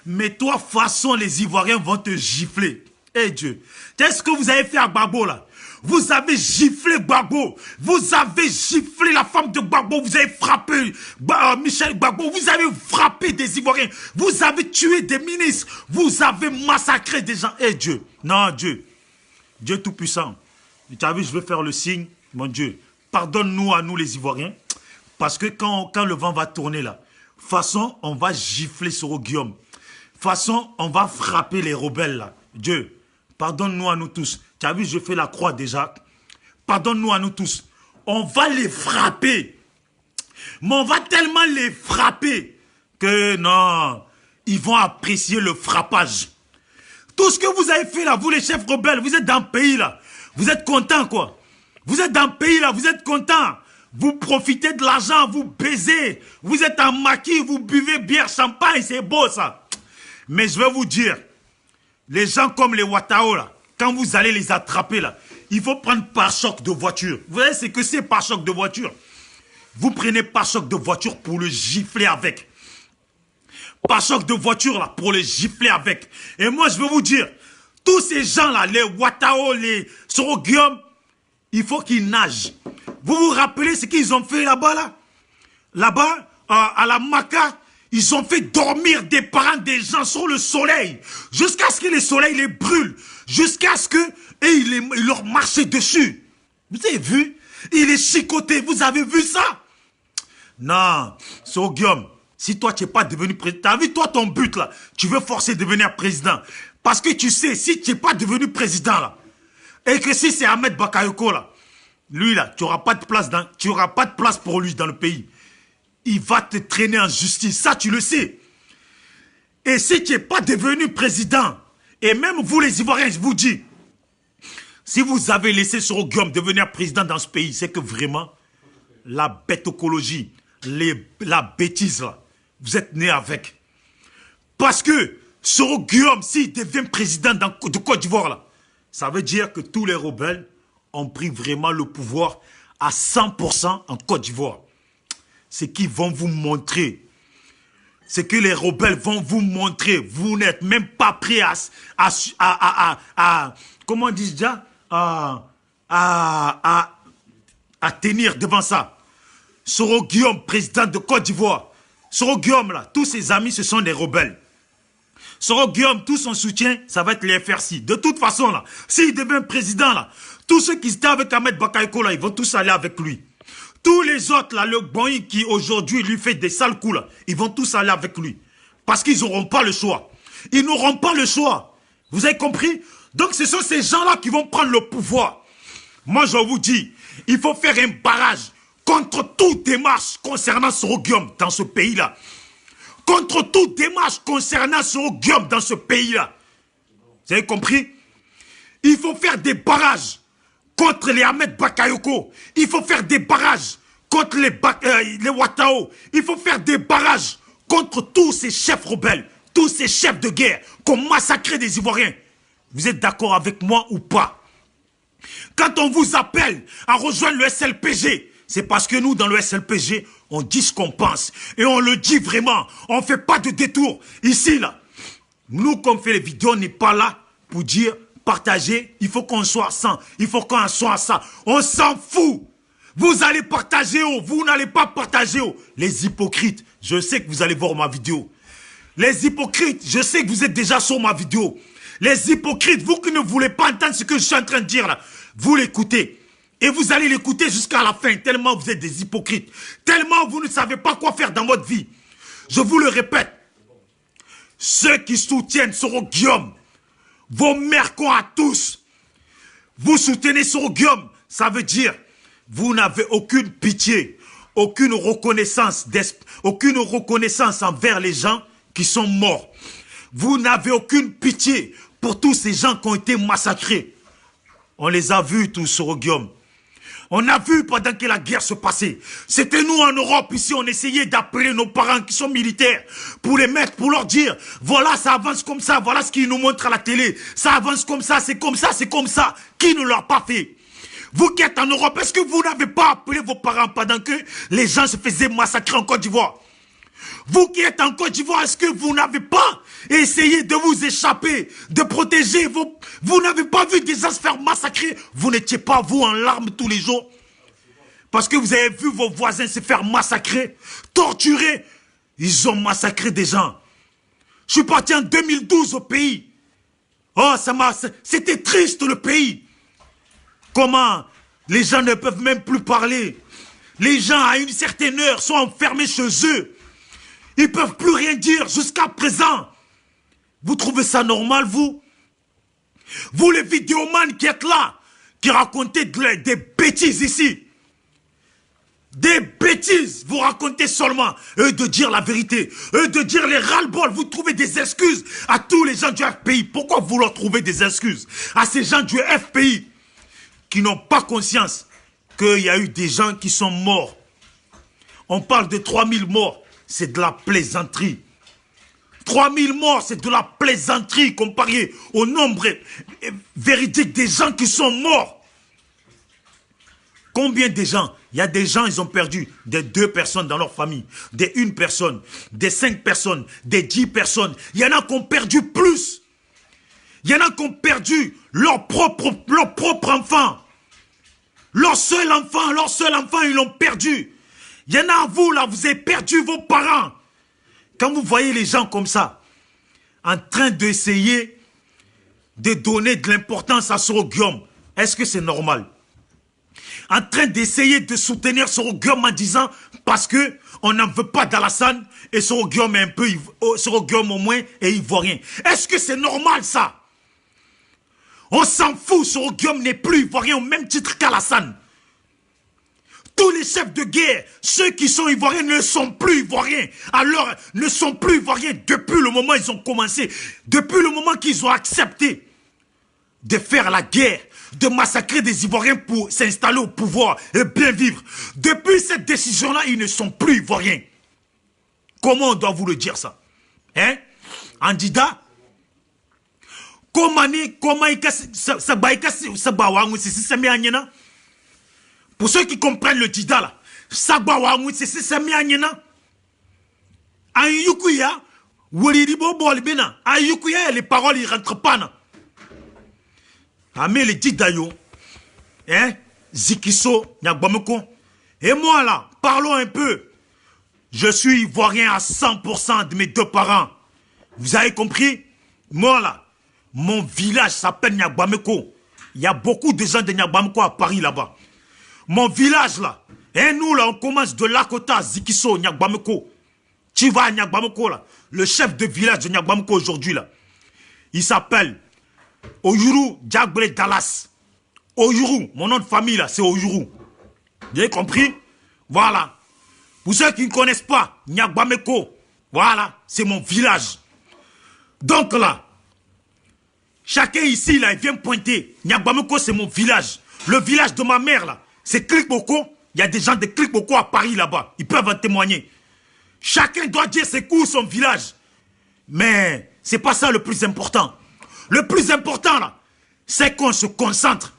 Speaker 1: Mais toi, façon, les Ivoiriens vont te gifler. Eh Dieu, qu'est-ce que vous avez fait à Gbagbo, là? Vous avez giflé Gbagbo, vous avez giflé la femme de Gbagbo, vous avez frappé Michel Gbagbo, vous avez frappé des Ivoiriens, vous avez tué des ministres, vous avez massacré des gens. Eh Dieu, non Dieu, Dieu Tout-Puissant, tu as vu, je vais faire le signe, mon Dieu, pardonne-nous à nous les Ivoiriens, parce que quand le vent va tourner là, façon, on va gifler Soro Guillaume, façon, on va frapper les rebelles là, Dieu, pardonne-nous à nous tous. Tu as vu, je fais la croix déjà. Pardonne-nous à nous tous. On va les frapper. Mais on va tellement les frapper que non, ils vont apprécier le frappage. Tout ce que vous avez fait là, vous les chefs rebelles, vous êtes dans le pays là. Vous êtes contents quoi. Vous êtes dans le pays là, vous êtes contents. Vous profitez de l'argent, vous baisez. Vous êtes en maquis, vous buvez bière, champagne, c'est beau ça. Mais je vais vous dire, les gens comme les Ouattao là, quand vous allez les attraper là, il faut prendre pare-choc de voiture. Vous voyez ce que c'est pare-choc de voiture? Vous prenez pare-choc de voiture pour le gifler avec. Pare-choc de voiture là, pour le gifler avec. Et moi je veux vous dire, tous ces gens là, les Ouattao, les Soro Guillaume, il faut qu'ils nagent. Vous vous rappelez ce qu'ils ont fait là-bas là? Là-bas, à la Maca, ils ont fait dormir des parents des gens sur le soleil. Jusqu'à ce que le soleil les brûle. Jusqu'à ce que il leur marchait dessus. Vous avez vu? Il est chicoté. Vous avez vu ça? Non. Soro Guillaume, si toi tu n'es pas devenu président, t'as vu toi ton but là? Tu veux forcer devenir président. Parce que tu sais, si tu n'es pas devenu président là, et que si c'est Ahmed Bakayoko là, lui là, tu n'auras pas de place pour lui dans le pays. Il va te traîner en justice, ça tu le sais. Et si tu n'es pas devenu président, et même vous les Ivoiriens, je vous dis, si vous avez laissé Soro Guillaume devenir président dans ce pays, c'est que vraiment, la bêtocologie, la bêtise là, vous êtes nés avec. Parce que Soro Guillaume, s'il devient président de Côte d'Ivoire là, ça veut dire que tous les rebelles ont pris vraiment le pouvoir à 100% en Côte d'Ivoire. C'est qu'ils vont vous montrer. C'est que les rebelles vont vous montrer. Vous n'êtes même pas prêts comment on dit déjà? À tenir devant ça. Soro Guillaume, président de Côte d'Ivoire. Soro Guillaume, là, tous ses amis, ce sont des rebelles. Soro Guillaume, tout son soutien, ça va être les FRC. De toute façon, là, s'il devient président, là, tous ceux qui étaient avec Ahmed Bakayoko, là, ils vont tous aller avec lui. Tous les autres, là, le Boeing qui aujourd'hui lui fait des sales coups, là, ils vont tous aller avec lui. Parce qu'ils n'auront pas le choix. Ils n'auront pas le choix. Vous avez compris? Donc ce sont ces gens-là qui vont prendre le pouvoir. Moi, je vous dis, il faut faire un barrage contre toute démarche concernant Soro Guillaume dans ce pays-là. Contre toute démarche concernant Soro Guillaume dans ce pays-là. Vous avez compris? Il faut faire des barrages contre les Ahmed Bakayoko. Il faut faire des barrages contre les Watao. Il faut faire des barrages contre tous ces chefs rebelles, tous ces chefs de guerre qui ont massacré des Ivoiriens. Vous êtes d'accord avec moi ou pas? Quand on vous appelle à rejoindre le SLPG, c'est parce que nous, dans le SLPG, on dit ce qu'on pense. Et on le dit vraiment. On ne fait pas de détour. Ici, là, nous, comme on fait les vidéos, on n'est pas là pour dire, partager, il faut qu'on soit sans. Il faut qu'on soit ça. On s'en fout. Vous allez partager, vous n'allez pas partager. Les hypocrites, je sais que vous allez voir ma vidéo. Les hypocrites, je sais que vous êtes déjà sur ma vidéo. Les hypocrites, vous qui ne voulez pas entendre ce que je suis en train de dire là, vous l'écoutez. Et vous allez l'écouter jusqu'à la fin, tellement vous êtes des hypocrites. Tellement vous ne savez pas quoi faire dans votre vie. Je vous le répète. Ceux qui soutiennent Soro Guillaume, vos mercons à tous, vous soutenez Soro Guillaume, ça veut dire, vous n'avez aucune pitié, aucune reconnaissance envers les gens qui sont morts. Vous n'avez aucune pitié pour tous ces gens qui ont été massacrés. On les a vus tous, Soro Guillaume. On a vu pendant que la guerre se passait. C'était nous en Europe, ici, on essayait d'appeler nos parents qui sont militaires pour les mettre, pour leur dire, voilà, ça avance comme ça, voilà ce qu'ils nous montrent à la télé. Ça avance comme ça, c'est comme ça, c'est comme ça. Qui ne l'a pas fait? Vous qui êtes en Europe, est-ce que vous n'avez pas appelé vos parents pendant que les gens se faisaient massacrer en Côte d'Ivoire? Vous qui êtes en Côte d'Ivoire, est-ce que vous n'avez pas essayé de vous échapper, de protéger vos... Vous n'avez pas vu des gens se faire massacrer? Vous n'étiez pas, vous, en larmes tous les jours? Parce que vous avez vu vos voisins se faire massacrer, torturer. Ils ont massacré des gens. Je suis parti en 2012 au pays. Oh, c'était triste le pays. Comment les gens ne peuvent même plus parler? Les gens, à une certaine heure, sont enfermés chez eux. Ils ne peuvent plus rien dire jusqu'à présent. Vous trouvez ça normal, vous? Vous, les vidéomans qui êtes là, qui racontez des bêtises ici. Des bêtises, vous racontez seulement. Eux de dire la vérité. Eux de dire les ras-le-bol. Vous trouvez des excuses à tous les gens du FPI. Pourquoi vous leur trouvez des excuses à ces gens du FPI qui n'ont pas conscience qu'il y a eu des gens qui sont morts? On parle de 3000 morts. C'est de la plaisanterie. 3000 morts, c'est de la plaisanterie comparé au nombre véridique des gens qui sont morts. Combien de gens? Il y a des gens, ils ont perdu des 2 personnes dans leur famille, des 1 personne, des 5 personnes, des 10 personnes. Il y en a qui ont perdu plus. Il y en a qui ont perdu leur propre enfant. Leur seul enfant, ils l'ont perdu. Il y en a, vous, là, vous avez perdu vos parents. Quand vous voyez les gens comme ça, en train d'essayer de donner de l'importance à Soro Guillaume, est-ce que c'est normal? En train d'essayer de soutenir Soro Guillaume en disant, parce que on n'en veut pas d'Alassane, et Soro Guillaume est un peu, Soro Guillaume au moins est ivoirien. Est-ce que c'est normal, ça? On s'en fout, Soro Guillaume n'est plus ivoirien au même titre qu'Alassane. Tous les chefs de guerre, ceux qui sont ivoiriens ne sont plus ivoiriens. Alors, ne sont plus ivoiriens depuis le moment où ils ont commencé. Depuis le moment qu'ils ont accepté de faire la guerre, de massacrer des Ivoiriens pour s'installer au pouvoir et bien vivre. Depuis cette décision-là, ils ne sont plus ivoiriens. Comment on doit vous le dire ça? Hein? Andida? Pour ceux qui comprennent le Dida là, les paroles ne rentrent pas. Ah mais le Dida yo, hein, Zikiso, Nyabamoko. Et moi là, parlons un peu. Je suis ivoirien à 100% de mes 2 parents. Vous avez compris? Moi là, mon village s'appelle Nyabameko. Il y a beaucoup de gens de Nyabameko à Paris là-bas. Mon village là, et nous là, on commence de Lakota, Zikiso, Nyabameko. Tu vas à Nyabameko là, le chef de village de Nyabameko aujourd'hui là, il s'appelle Oyuru Djagbre Dallas. Oyuru, mon nom de famille là, c'est Oyuru. Vous avez compris? Voilà. Pour ceux qui ne connaissent pas, Nyabameko, voilà, c'est mon village. Donc là, chacun ici là, il vient pointer. Nyabameko, c'est mon village. Le village de ma mère là, c'est Klikboko. Il y a des gens de Clic Boko à Paris là-bas. Ils peuvent en témoigner. Chacun doit dire ses coups, son village. Mais c'est pas ça le plus important. Le plus important là, c'est qu'on se concentre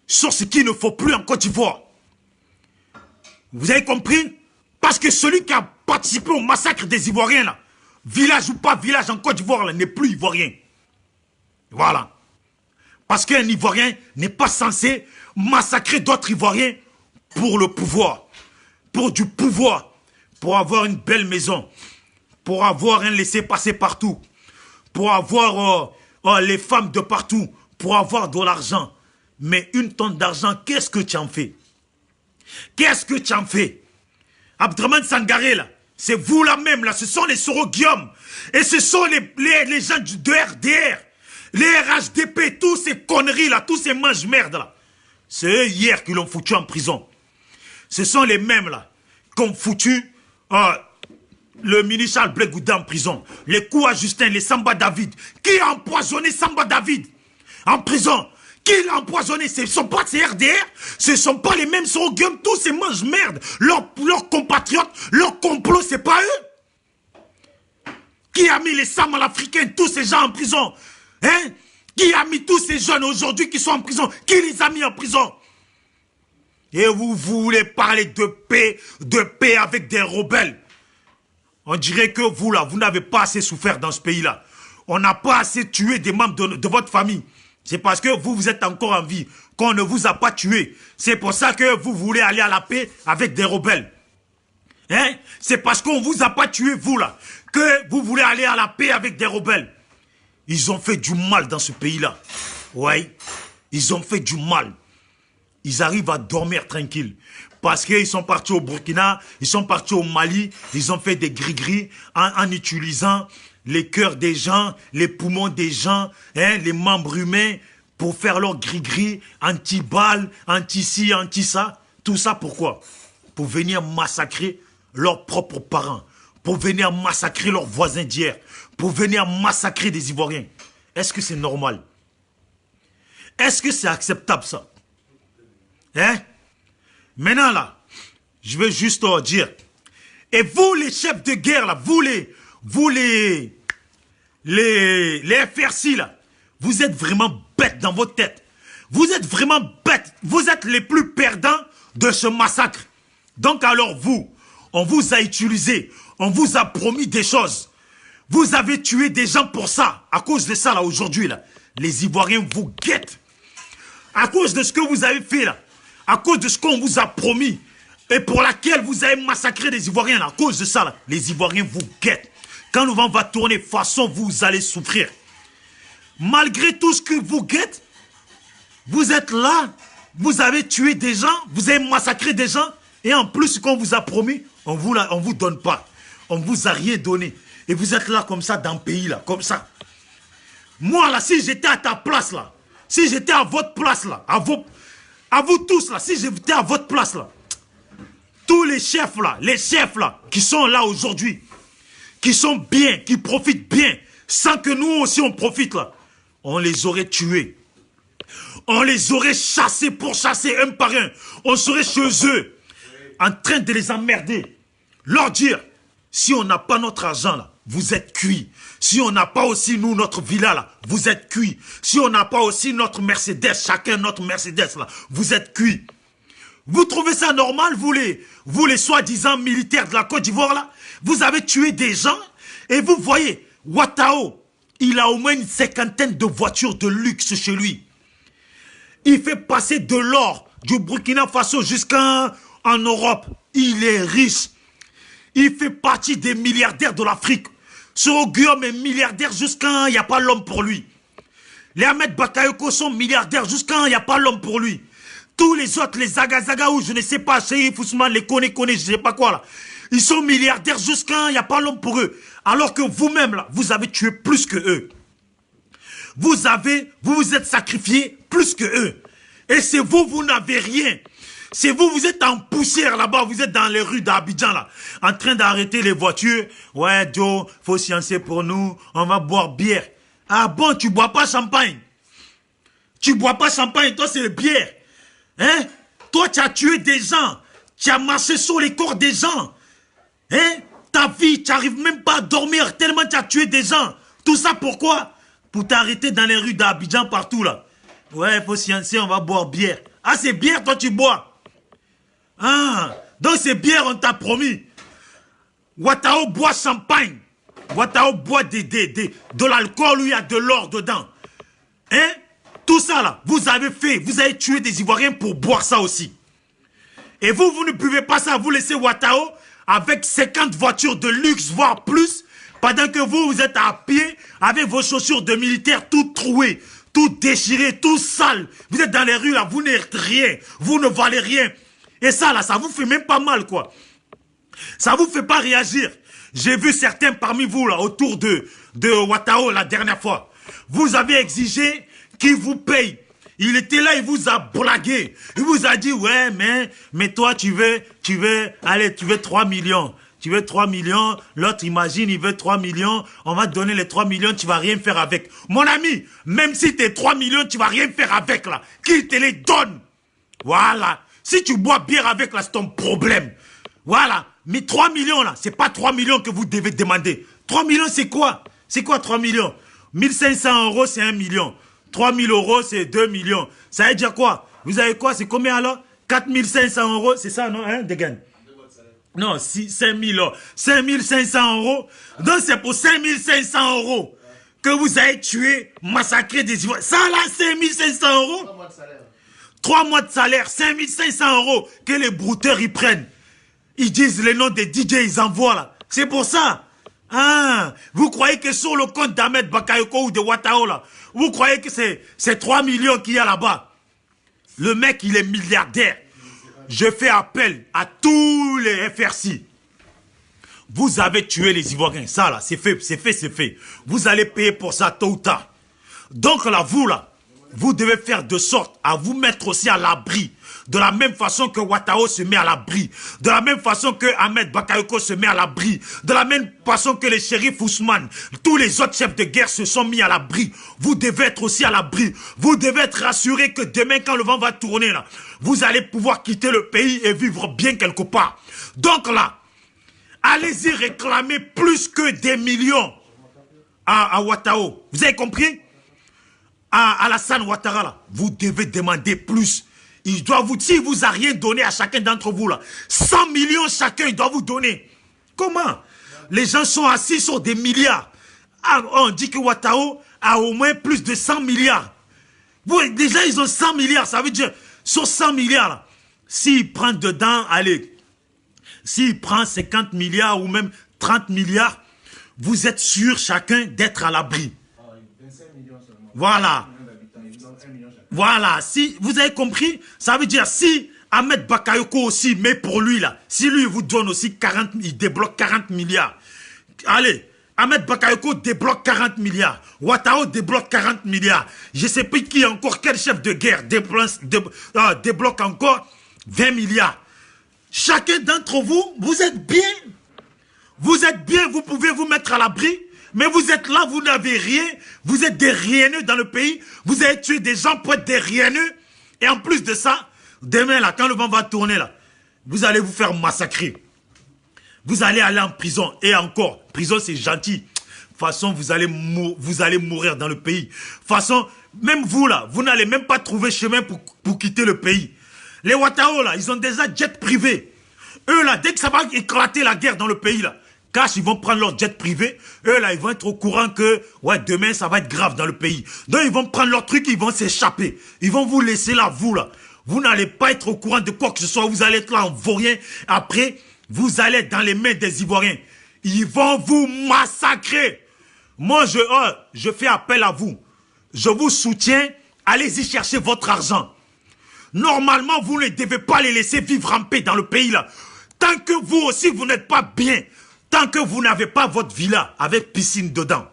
Speaker 1: sur ce qu'il ne faut plus en Côte d'Ivoire. Vous avez compris? Parce que celui qui a participé au massacre des Ivoiriens là, village ou pas village en Côte d'Ivoire n'est plus ivoirien. Voilà. Parce qu'un Ivoirien n'est pas censé massacrer d'autres Ivoiriens pour le pouvoir. Pour du pouvoir. Pour avoir une belle maison. Pour avoir un laissez-passer partout. Pour avoir les femmes de partout. Pour avoir de l'argent. Mais une tonne d'argent, qu'est-ce que tu en fais? Qu'est-ce que tu en fais? Abdraman Sangaré là, c'est vous là même là, ce sont les Soro Guillaume. Et ce sont les gens de RDR. Les RHDP, tous ces conneries là, tous ces mange-merde là. C'est eux hier qui l'ont foutu en prison. Ce sont les mêmes là, qui ont foutu le ministre Charles Blé Gouda en prison. Les coups à Justin, les Samba David. Qui a empoisonné Samba David en prison? Qui l'a empoisonné? Ce ne sont pas ces RDR, ce ne sont pas les mêmes Sorogueum, tous ces mange-merde. Leurs compatriotes, leur complot, c'est pas eux. Qui a mis les Samal africains, tous ces gens en prison? Hein? Qui a mis tous ces jeunes aujourd'hui qui sont en prison? Qui les a mis en prison? Et vous voulez parler de paix avec des rebelles. On dirait que vous là, vous n'avez pas assez souffert dans ce pays-là. On n'a pas assez tué des membres de votre famille. C'est parce que vous êtes encore en vie, qu'on ne vous a pas tué. C'est pour ça que vous voulez aller à la paix avec des rebelles. Hein? C'est parce qu'on ne vous a pas tué, vous là, que vous voulez aller à la paix avec des rebelles. Ils ont fait du mal dans ce pays-là. Ouais, ils ont fait du mal. Ils arrivent à dormir tranquille. Parce qu'ils sont partis au Burkina, ils sont partis au Mali, ils ont fait des gris-gris en utilisant les cœurs des gens, les poumons des gens, hein, les membres humains, pour faire leur gris-gris, anti-balles, anti-ci, anti-ça. Tout ça pourquoi? Pour venir massacrer leurs propres parents, pour venir massacrer leurs voisins d'hier, pour venir massacrer des Ivoiriens. Est-ce que c'est normal? Est-ce que c'est acceptable ça? Hein? Maintenant là, je veux juste dire, et vous les chefs de guerre là, vous les FRC là, vous êtes vraiment bêtes dans votre tête. Vous êtes vraiment bêtes. Vous êtes les plus perdants de ce massacre. Donc alors vous, on vous a utilisé, on vous a promis des choses. Vous avez tué des gens pour ça. À cause de ça là aujourd'hui là, les Ivoiriens vous guettent. À cause de ce que vous avez fait là, à cause de ce qu'on vous a promis et pour laquelle vous avez massacré les Ivoiriens là, à cause de ça là, les Ivoiriens vous guettent. Quand le vent va tourner, façon, vous allez souffrir. Malgré tout ce que vous guettez, vous êtes là, vous avez tué des gens, vous avez massacré des gens, et en plus, ce qu'on vous a promis, on vous donne pas. On vous a rien donné. Et vous êtes là comme ça, dans le pays là, comme ça. Moi là, si j'étais à ta place là, si j'étais à votre place là, à vous tous là, si j'étais à votre place là, tous les chefs là, qui sont là aujourd'hui, qui sont bien, qui profitent bien, sans que nous aussi on profite là, on les aurait tués. On les aurait chassés pour chasser un par un. On serait chez eux, en train de les emmerder. Leur dire, si on n'a pas notre argent là, vous êtes cuits. Si on n'a pas aussi nous notre villa là, vous êtes cuits. Si on n'a pas aussi notre Mercedes, chacun notre Mercedes là, vous êtes cuits. Vous trouvez ça normal, vous les soi-disant militaires de la Côte d'Ivoire là? Vous avez tué des gens et vous voyez, Ouattao, il a au moins une 50aine de voitures de luxe chez lui. Il fait passer de l'or du Burkina Faso jusqu'en Europe. Il est riche. Il fait partie des milliardaires de l'Afrique. Soro Guillaume est milliardaire jusqu'à il n'y a pas l'homme pour lui. Les Ahmed Bakayoko sont milliardaires jusqu'à il n'y a pas l'homme pour lui. Tous les autres, les Zagazaga ou je ne sais pas, Cheikh Ousmane, les Kone, je ne sais pas quoi là. Ils sont milliardaires jusqu'à il n'y a pas l'homme pour eux. Alors que vous-même là, vous avez tué plus que eux. Vous vous êtes sacrifiés plus que eux. Et c'est vous, vous n'avez rien. C'est vous, vous êtes en poussière là-bas, vous êtes dans les rues d'Abidjan là, en train d'arrêter les voitures. Ouais, Joe, faut sciencer pour nous, on va boire bière. Ah bon, tu bois pas champagne? Tu bois pas champagne, toi c'est le bière. Hein? Toi tu as tué des gens. Tu as marché sur les corps des gens. Hein? Ta vie, tu n'arrives même pas à dormir tellement tu as tué des gens. Tout ça pourquoi? Pour t'arrêter dans les rues d'Abidjan partout là. Ouais, il faut sciencer, on va boire bière. Ah, c'est bière, toi tu bois. Ah, donc c'est bière, on t'a promis. Ouattao boit champagne. Ouattao boit de l'alcool où il y a de l'or dedans. Hein? Tout ça là, vous avez tué des Ivoiriens pour boire ça aussi. Et vous, vous ne buvez pas ça, vous laissez Ouattao avec 50 voitures de luxe, voire plus, pendant que vous êtes à pied avec vos chaussures de militaire toutes trouées, toutes déchirées, toutes sales. Vous êtes dans les rues là, vous n'êtes rien, vous ne valez rien. Et ça là, ça vous fait même pas mal quoi. Ça vous fait pas réagir. J'ai vu certains parmi vous là, autour de Ouattao la dernière fois. Vous avez exigé qu'il vous paye. Il était là, il vous a blagué. Il vous a dit, ouais, mais toi, tu veux 3 millions. Tu veux 3 millions, l'autre imagine, il veut 3 millions, on va te donner les 3 millions, tu vas rien faire avec. Mon ami, même si tes 3 millions, tu vas rien faire avec là. Qu'il te les donne. Voilà. Si tu bois bière avec là, c'est ton problème. Voilà. Mais 3 millions là, c'est pas 3 millions que vous devez demander. 3 millions, c'est quoi? C'est quoi 3 millions? 1500 € c'est 1 million. 3000 €, c'est 2 millions. Ça veut dire quoi? Vous avez quoi? C'est combien alors? 4500 €, c'est ça, non? Hein, Degen? Non, 5000 €. 5500 €. Donc c'est pour 5500 € que vous avez tué, massacré des Ivoiriens. Ça là, 5500 €. 3 mois de salaire. 3 mois de salaire, 5500 € que les brouteurs y prennent. Ils disent les noms des DJ, ils envoient là. C'est pour ça. Ah, vous croyez que sur le compte d'Ahmed Bakayoko ou de Ouattao là, vous croyez que c'est 3 millions qu'il y a là-bas? Le mec, il est milliardaire. Je fais appel à tous les FRC. Vous avez tué les Ivoiriens. Ça là, c'est fait, c'est fait, c'est fait. Vous allez payer pour ça tôt ou tard. Donc là, vous devez faire de sorte à vous mettre aussi à l'abri. De la même façon que Ouattao se met à l'abri. De la même façon que Ahmed Bakayoko se met à l'abri. De la même façon que les shérifs Ousmane. Tous les autres chefs de guerre se sont mis à l'abri. Vous devez être aussi à l'abri. Vous devez être rassuré que demain, quand le vent va tourner, là, vous allez pouvoir quitter le pays et vivre bien quelque part. Donc là, allez-y réclamer plus que des millions à Ouattao. Vous avez compris? À Alassane Ouattara, là, vous devez demander plus. Il doit vous, s'il vous a rien donné à chacun d'entre vous, là, 100 millions chacun, il doit vous donner. Comment? Les gens sont assis sur des milliards. Ah, on dit que Ouattao a au moins plus de 100 milliards. Vous, déjà, ils ont 100 milliards. Ça veut dire, sur 100 milliards, là, s'il prend dedans, allez, s'il prend 50 milliards ou même 30 milliards, vous êtes sûr chacun d'être à l'abri. Voilà. Voilà, si vous avez compris, ça veut dire si Ahmed Bakayoko aussi met pour lui là, si lui vous donne aussi 40, il débloque 40 milliards. Allez, Ahmed Bakayoko débloque 40 milliards. Ouattao débloque 40 milliards. Je sais plus qui encore, quel chef de guerre débloque encore 20 milliards. Chacun d'entre vous, vous êtes bien. Vous êtes bien, vous pouvez vous mettre à l'abri. Mais vous êtes là, vous n'avez rien. Vous êtes des rieneux dans le pays. Vous avez tué des gens pour être des rieneux. Et en plus de ça, demain, là, quand le vent va tourner, là, vous allez vous faire massacrer. Vous allez aller en prison. Et encore, prison, c'est gentil. De toute façon, vous allez mourir dans le pays. De toute façon, même vous, là, vous n'allez même pas trouver chemin pour quitter le pays. Les Ouattao, là, ils ont déjà jet privé. Eux, là, dès que ça va éclater la guerre dans le pays, là, Cash, ils vont prendre leur jet privé. Eux, là, ils vont être au courant que, ouais, demain, ça va être grave dans le pays. Donc, ils vont prendre leur truc, ils vont s'échapper. Ils vont vous laisser là, vous, là. Vous n'allez pas être au courant de quoi que ce soit. Vous allez être là en vaurien. Après, vous allez être dans les mains des Ivoiriens. Ils vont vous massacrer. Moi, je fais appel à vous. Je vous soutiens. Allez-y chercher votre argent. Normalement, vous ne devez pas les laisser vivre en paix dans le pays, là. Tant que vous aussi, vous n'êtes pas bien. Tant que vous n'avez pas votre villa avec piscine dedans.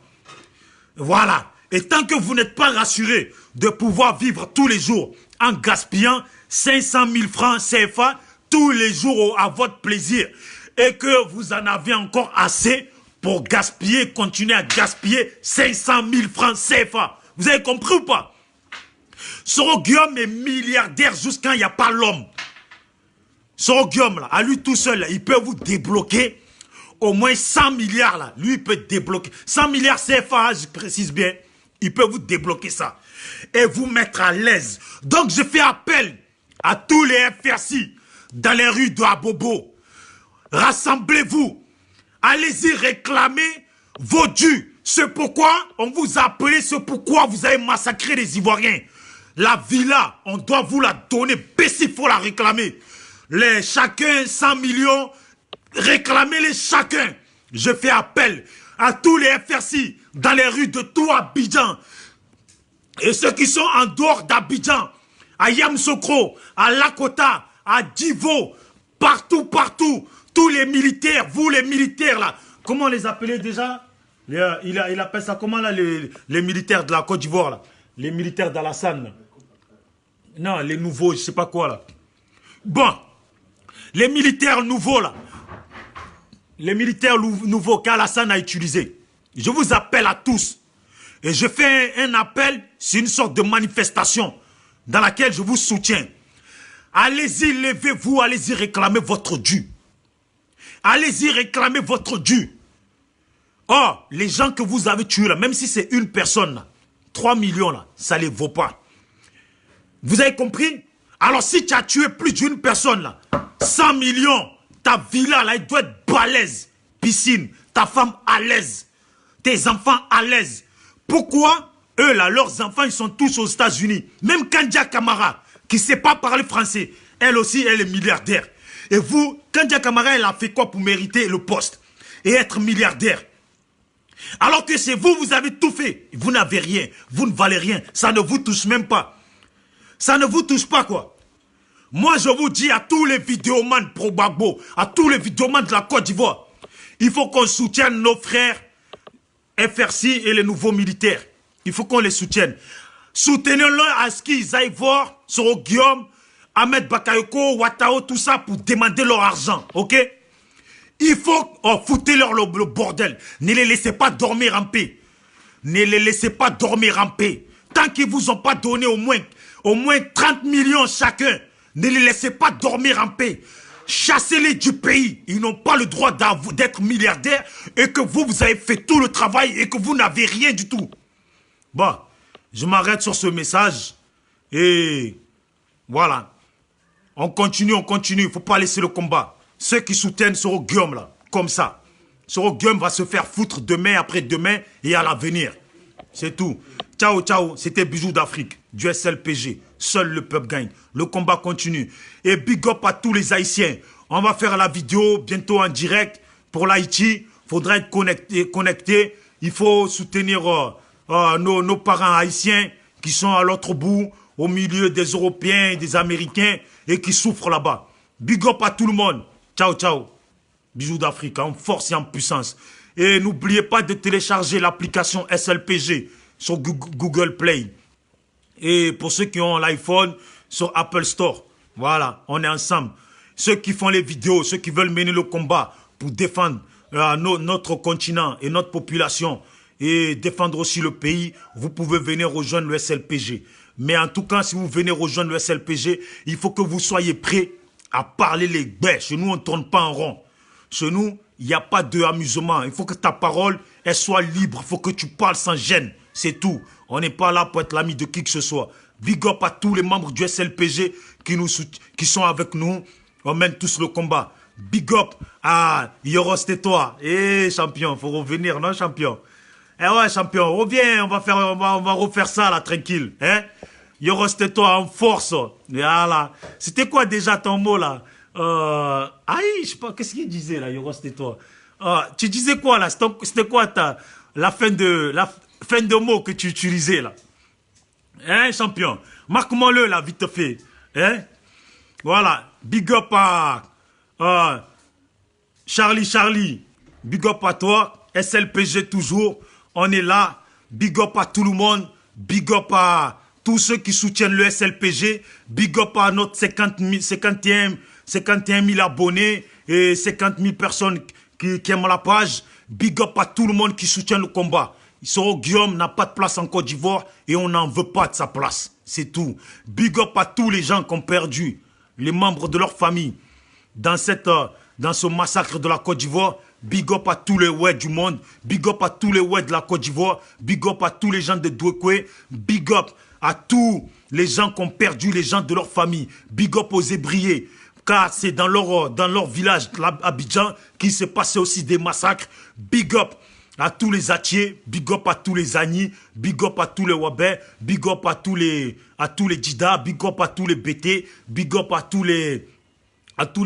Speaker 1: Voilà. Et tant que vous n'êtes pas rassuré de pouvoir vivre tous les jours en gaspillant 500 000 francs CFA tous les jours à votre plaisir et que vous en avez encore assez pour gaspiller, continuer à gaspiller 500 000 francs CFA. Vous avez compris ou pas? Soro Guillaume est milliardaire jusqu'à il n'y a pas l'homme. Soro Guillaume, là, à lui tout seul, là, il peut vous débloquer au moins 100 milliards. Là. Lui, il peut débloquer. 100 milliards CFA, je précise bien. Il peut vous débloquer ça. Et vous mettre à l'aise. Donc, je fais appel à tous les FRC dans les rues de Abobo. Rassemblez-vous. Allez-y réclamer vos dus. C'est pourquoi on vous a appelé, c'est pourquoi vous avez massacré les Ivoiriens. La villa, on doit vous la donner. Il faut la réclamer. Chacun 100 millions, réclamez-les chacun. Je fais appel à tous les FRC dans les rues de tout Abidjan. Et ceux qui sont en dehors d'Abidjan, à Yamsokro, à Lakota, à Divo, partout, tous les militaires, vous les militaires là, comment on les appelait déjà? Il appelle ça comment là, les militaires de la Côte d'Ivoire là? Les militaires d'Alassane. Non, les nouveaux, je sais pas quoi là. Bon, les militaires nouveaux là, les militaires nouveaux qu'Alassane a utilisés, je vous appelle à tous. Et je fais un appel, c'est une sorte de manifestation dans laquelle je vous soutiens. Allez-y, levez-vous, allez-y réclamer votre dû. Allez-y réclamer votre dû. Oh, les gens que vous avez tués là, même si c'est une personne là, 3 millions là, ça ne les vaut pas. Vous avez compris? Alors si tu as tué plus d'une personne là, 100 millions, ta villa là, elle doit être balèze. Piscine, ta femme à l'aise, tes enfants à l'aise. Pourquoi eux là, leurs enfants, ils sont tous aux États-Unis. Même Kandia Kamara, qui ne sait pas parler français, elle aussi, elle est milliardaire. Et vous, Kandia Kamara, elle a fait quoi pour mériter le poste et être milliardaire? Alors que c'est vous, vous avez tout fait. Vous n'avez rien, vous ne valez rien. Ça ne vous touche même pas. Ça ne vous touche pas quoi. Moi, je vous dis à tous les vidéomans pro-Gbagbo, à tous les vidéomans de la Côte d'Ivoire, il faut qu'on soutienne nos frères FRC et les nouveaux militaires. Il faut qu'on les soutienne. Soutenez-le à ce qu'ils aillent voir Soro Guillaume, Ahmed Bakayoko, Watao, tout ça pour demander leur argent. Ok? Il faut foutez-leur le bordel. Ne les laissez pas dormir en paix. Ne les laissez pas dormir en paix. Tant qu'ils vous ont pas donné au moins 30 millions chacun, ne les laissez pas dormir en paix. Chassez-les du pays. Ils n'ont pas le droit d'être milliardaires et que vous avez fait tout le travail et que vous n'avez rien du tout. Bon, je m'arrête sur ce message et voilà. On continue. Il ne faut pas laisser le combat. Ceux qui soutiennent Soro Guillaume là, comme ça. Soro Guillaume va se faire foutre demain, après-demain et à l'avenir. C'est tout. Ciao, ciao. C'était Bijou d'Afrique, du SLPG. Seul le peuple gagne. Le combat continue. Et big up à tous les Haïtiens. On va faire la vidéo bientôt en direct pour l'Haïti. Il faudra être connecté. Il faut soutenir nos parents haïtiens qui sont à l'autre bout, au milieu des Européens et des Américains et qui souffrent là-bas. Big up à tout le monde. Ciao, ciao. Bijou d'Afrique, en force et en puissance. Et n'oubliez pas de télécharger l'application SLPG sur Google Play. Et pour ceux qui ont l'iPhone, sur Apple Store. Voilà, on est ensemble. Ceux qui font les vidéos, ceux qui veulent mener le combat pour défendre notre continent et notre population et défendre aussi le pays, vous pouvez venir rejoindre le SLPG. Mais en tout cas, si vous venez rejoindre le SLPG, il faut que vous soyez prêts à parler les baies. Chez nous, on ne tourne pas en rond. Chez nous, il n'y a pas d'amusement. Il faut que ta parole, elle soit libre. Il faut que tu parles sans gêne. C'est tout. On n'est pas là pour être l'ami de qui que ce soit. Big up à tous les membres du SLPG qui sont avec nous. On mène tous le combat. Big up à Yoros Tais-toi. Eh, champion, faut revenir, non, champion? Eh ouais, champion, reviens, on va refaire ça, là, tranquille. Hein? Yoros Tais-toi en force. Voilà. C'était quoi déjà ton mot, là? Je sais pas, qu'est-ce qu'il disait, là, Yoros Tais-toi? Tu disais quoi, là? C'était quoi la fin de mot que tu utilisais, là? Hein, champion? Marque-moi-le, là, vite fait. Hein? Voilà. Big up à Charlie. Big up à toi. SLPG toujours. On est là. Big up à tout le monde. Big up à tous ceux qui soutiennent le SLPG. Big up à notre 51 000 abonnés et 50 000 personnes qui aiment la page. Big up à tout le monde qui soutient le combat. Soro Guillaume n'a pas de place en Côte d'Ivoire et on n'en veut pas de sa place. C'est tout. Big up à tous les gens qui ont perdu, les membres de leur famille. dans ce massacre de la Côte d'Ivoire. Big up à tous les ouais du monde. Big up à tous les ouais de la Côte d'Ivoire. Big up à tous les gens de Douekoué. Big up à tous les gens qui ont perdu les gens de leur famille. Big up aux ébriés. Car c'est dans leur village, Abidjan, qu'il s'est passé aussi des massacres. Big up à tous les Atiers, big up à tous les Agnis, big up à tous les Wabé, big up à tous les Djida, big up à tous les BT, big up à tous les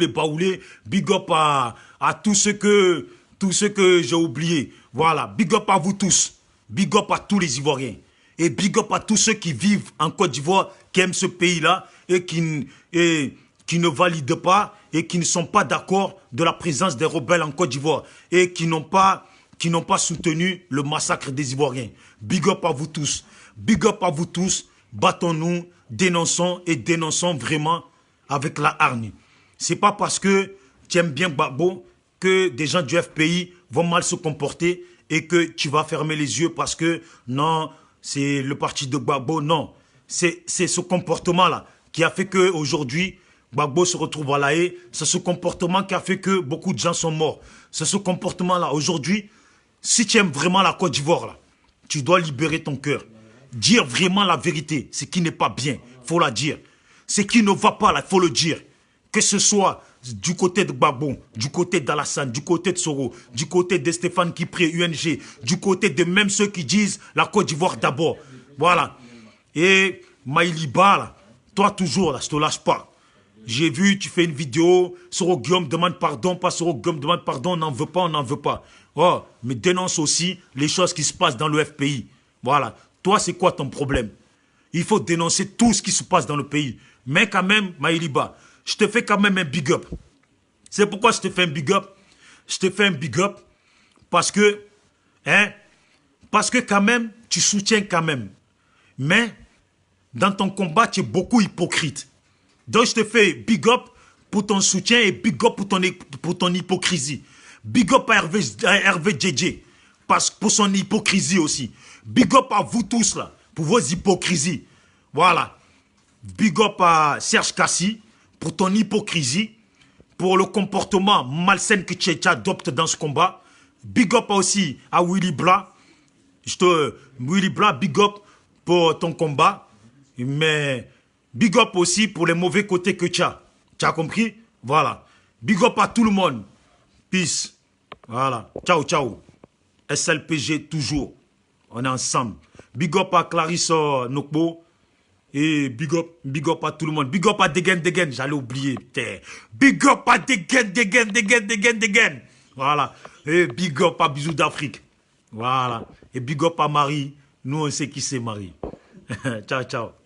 Speaker 1: Baoulés, big up à tous ceux que j'ai oubliés. Voilà, big up à vous tous, big up à tous les Ivoiriens. Et big up à tous ceux qui vivent en Côte d'Ivoire, qui aiment ce pays-là et qui ne valident pas et qui ne sont pas d'accord de la présence des rebelles en Côte d'Ivoire et qui n'ont pas soutenu le massacre des Ivoiriens. Big up à vous tous. Big up à vous tous. Battons-nous, dénonçons et dénonçons vraiment avec la hargne. C'est pas parce que tu aimes bien Gbagbo que des gens du FPI vont mal se comporter et que tu vas fermer les yeux parce que non, c'est le parti de Gbagbo. Non, c'est ce comportement-là qui a fait qu'aujourd'hui, Gbagbo se retrouve à La Haye. C'est ce comportement qui a fait que beaucoup de gens sont morts. C'est ce comportement-là. Aujourd'hui, si tu aimes vraiment la Côte d'Ivoire, là, tu dois libérer ton cœur. Dire vraiment la vérité, ce qui n'est pas bien, il faut la dire. Ce qui ne va pas, là, il faut le dire. Que ce soit du côté de Gbagbo, du côté d'Alassane, du côté de Soro, du côté de Stéphane Kipré, UNG, du côté de même ceux qui disent la Côte d'Ivoire d'abord. Voilà. Et Maïliba, là, toi toujours, là, je te lâche pas. J'ai vu, tu fais une vidéo, Soro Guillaume demande pardon, pas Soro Guillaume demande pardon, on n'en veut pas, on n'en veut pas. Oh, mais dénonce aussi les choses qui se passent dans le FPI. Voilà. Toi, c'est quoi ton problème? Il faut dénoncer tout ce qui se passe dans le pays. Mais quand même, Maïliba, je te fais quand même un big up. C'est pourquoi je te fais un big up. Je te fais un big up parce que quand même, tu soutiens quand même. Mais dans ton combat, tu es beaucoup hypocrite. Donc, je te fais big up pour ton soutien et big up pour ton hypocrisie. Big up à Hervé JJ pour son hypocrisie aussi. Big up à vous tous là, pour vos hypocrisies. Voilà. Big up à Serge Kassi pour ton hypocrisie, pour le comportement malsain que tu adoptes dans ce combat. Big up aussi à Willy Bla. Willy Bla, big up pour ton combat. Mais big up aussi pour les mauvais côtés que tu as. Tu as compris? Voilà. Big up à tout le monde. Peace. Voilà. Ciao, ciao. SLPG toujours. On est ensemble. Big up à Clarisse Nokbo. Et big up à tout le monde. Big up à Degen. J'allais oublier. Big up à Degen. Voilà. Et big up à Bisous d'Afrique. Voilà. Et big up à Marie. Nous, on sait qui c'est Marie. Ciao, ciao.